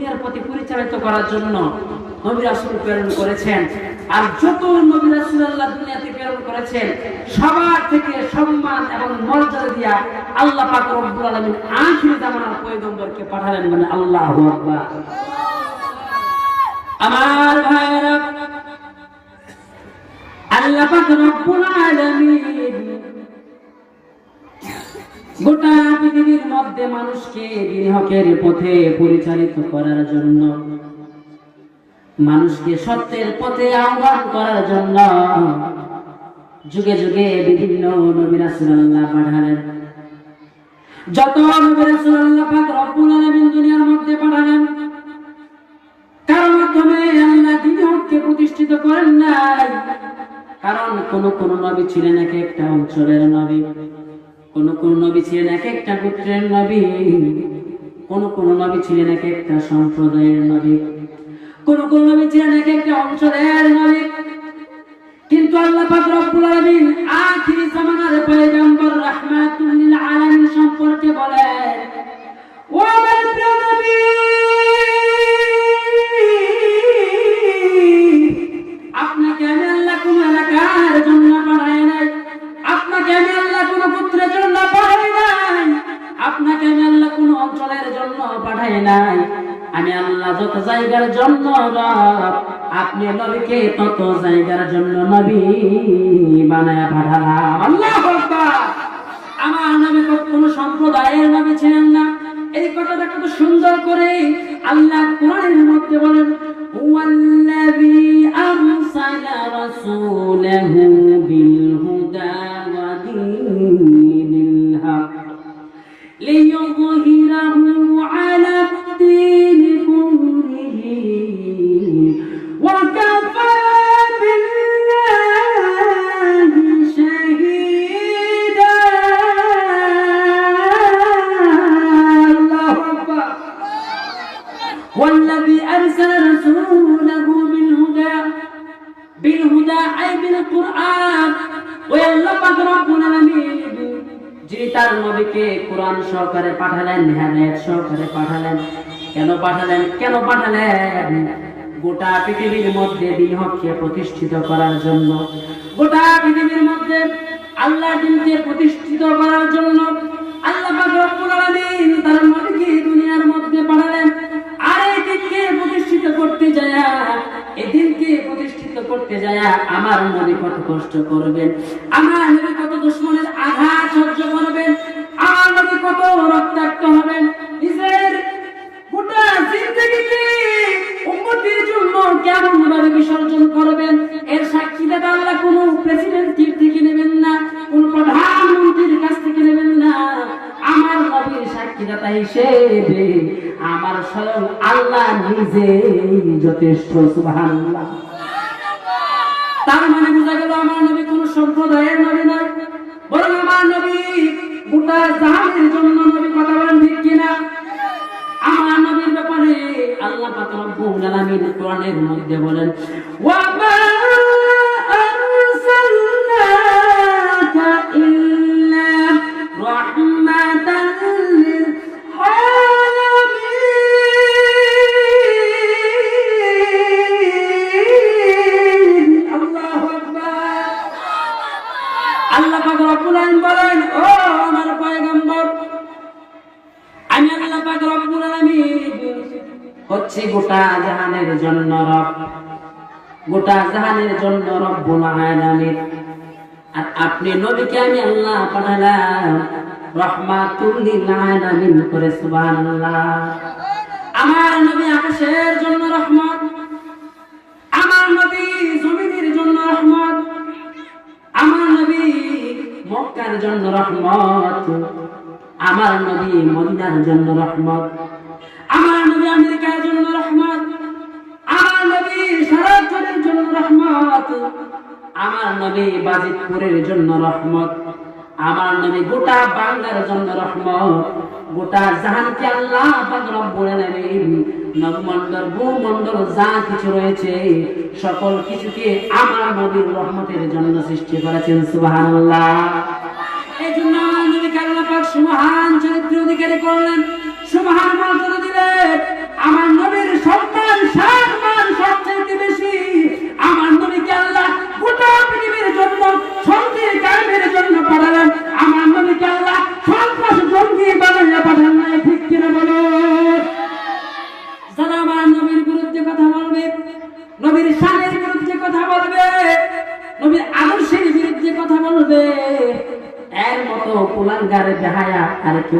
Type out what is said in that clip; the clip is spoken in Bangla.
দুনিয়ার প্রতি পরিচালিত করার জন্য নবী রাসূল প্রেরণ করেছেন। আর যত নবী রাসূল আল্লাহ দুনিয়াতে প্রেরণ করেছেন সবার থেকে সম্মান এবং মর্যাদা দিয়া আল্লাহ পাক রব্বুল আলামিন আখির জামানার পয়গম্বরকে পাঠালেন। মানে আল্লাহু আকবার। আমার ভাইরা, আল্লাহ পাক রব্বুল আলামিন গোটা পৃথিবীর মধ্যে মানুষকে দ্বীন হকের পথে পরিচালিত করার জন্য, মানুষকে সত্যের পথে আহ্বান করার জন্য যুগে যুগে বিভিন্ন নবী রাসূল আল্লাহ পাঠালেন। যত নবী রাসূল আল্লাহ পাক রব্বুল আলামিন দুনিয়ার মধ্যে পাঠালেন, কার মাধ্যমে আল্লাহ দ্বীন হককে প্রতিষ্ঠিত করেন নাই। কারণ কোন নবী ছিলেন এক একটা অঞ্চলের নবী, কোন নবী ছিলেন এক একটা গোত্রের নবী, কোন নবী ছিলেন এক একটা সম্প্রদায়ের নবী, কোন নবী ছিলেন এক একটা অঞ্চলের নবী। কিন্তু আল্লাহ পাক রব্বুল আলামিন আখির জামানার পয়গম্বর রাহমাতুল লিল আলামিন সম্পর্কে বলেন, ও আমার প্রিয় নবী, আপনাকে আমি আল্লাহ কোন এলাকার জন্য পাঠাই নাই, আপনাকে আমি আল্লাহ কোন গোত্রের জন্য পাঠাই নাই, আপনাকে আমি আল্লাহ কোন অঞ্চলের জন্য পাঠাই নাই। আমি আল্লাহ যত জায়গার জন্য রব, আপনি নবীকে তত জায়গার জন্য নবী বানায়া পাঠালাম। আল্লাহু আকবার। আমার নবী কোন সম্প্রদায়ের নবী ছিলেন না। এই কথাটা কত সুন্দর করে আল্লাহ কোরআনের মধ্যে বলেন, ওয়াল্লাযী আরসালা রাসূলাহু বিল হুদা ওয়া দীনিল হক লিইয়ুযহিরাহু আলা الدين كله وكفى بالله شهيدا. الله أكبر. والذي أرسل رسوله بالهدى أي بالقرآن ويلقى رب العالمين, যিনি তার নবীকে কোরআন সহকারে পাঠালেন, হেদায়েত সহকারে পাঠালেন। কেন পাঠালেন? গোটা পৃথিবীর মধ্যে দ্বীন হককে প্রতিষ্ঠিত করার জন্য, গোটা পৃথিবীর মধ্যে আল্লাহর দ্বীনকে প্রতিষ্ঠিত করার জন্য আল্লাহ পাক রব্বুল আলামিন তার নবীকে দুনিয়ার মধ্যে পাঠালেন। আর এই দ্বীনকে প্রতিষ্ঠিত করতে যায়, আমার নবী কত কষ্ট করবেন, আমার নবী কত দুশমনের আঘাত সহ্য করবেন, আমার নবী কত রক্তাক্ত হবেন, নিজের গোটা জিন্দেগিকে উম্মতের জন্য কেমন ভাবে বিসর্জন করবেন, এর সাক্ষী দেওয়া আল্লাহ কোন প্রেসিডেন্টের থেকে নেবেন না, কোন প্রধানমন্ত্রীর কাছ থেকে নেবেন না। আমার নবীর সাক্ষীদাতা হিসেবে আমার স্বয়ং আল্লাহ নিজে যথেষ্ট। সুবহানাল্লাহ। তার মানে বোঝা গেল আমার নবী কোন সম্প্রদায়ের নবী নয়, বরং আমার নবী গোটা জাহানের জন্য নবী। কথা বলেন ঠিক কিনা? আমার নবীর ব্যাপারে আল্লাহ পাক রব্বুল আলামিন কোরআনের মধ্যে বলেন, ওয়া মা আরসালনাকা ইল্লা রাহমাতান লিল আলামিন। আল্লাহু আকবার। আল্লাহ পাক রব্বুল আলামিন বলেন, ও আমার পয়গম্বর, আমি আল্লাহ পাক রব্বুল আলামিন হচ্ছে গোটা জাহানের জন্য রব, গোটা জাহানের জন্য রব্বুল আলামিন। আর আপনি নবীকে আমি আল্লাহ পাঠালাম রাহমাতুল লিল আলামিন করে। সুবহানাল্লাহ। আমার নবী আকাশের জন্য রহমত, আমার নবী জমিনের জন্য রহমত, আমার নবী মক্কার জন্য রহমত, আমার নবী মদিনার জন্য রহমত, আমার নবী আমেরিকার জন্য রহমত, আমার নবী সারাক্ষণের জন্য রহমত, আমার নবী বাজিতপুরের জন্য রহমত, আমার নবী গোটা বাংলার জন্য রহমত। গোটা জাহানকে আল্লাহ পাক রব্বুল আলামিন নবমণ্ডল ভূমণ্ডল যা কিছু রয়েছে সকল কিছুকে আমার নবীর রহমতের জন্য সৃষ্টি করেছেন। সুবহানাল্লাহ। এই জন্য আমার নবীকে আল্লাহ পাক সুবহান চরিত্রের অধিকারী করলেন, সুবহান মর্যাদা দিলেন। আমার নবীর কুলাঙ্গারে বেহায়া আর কেউ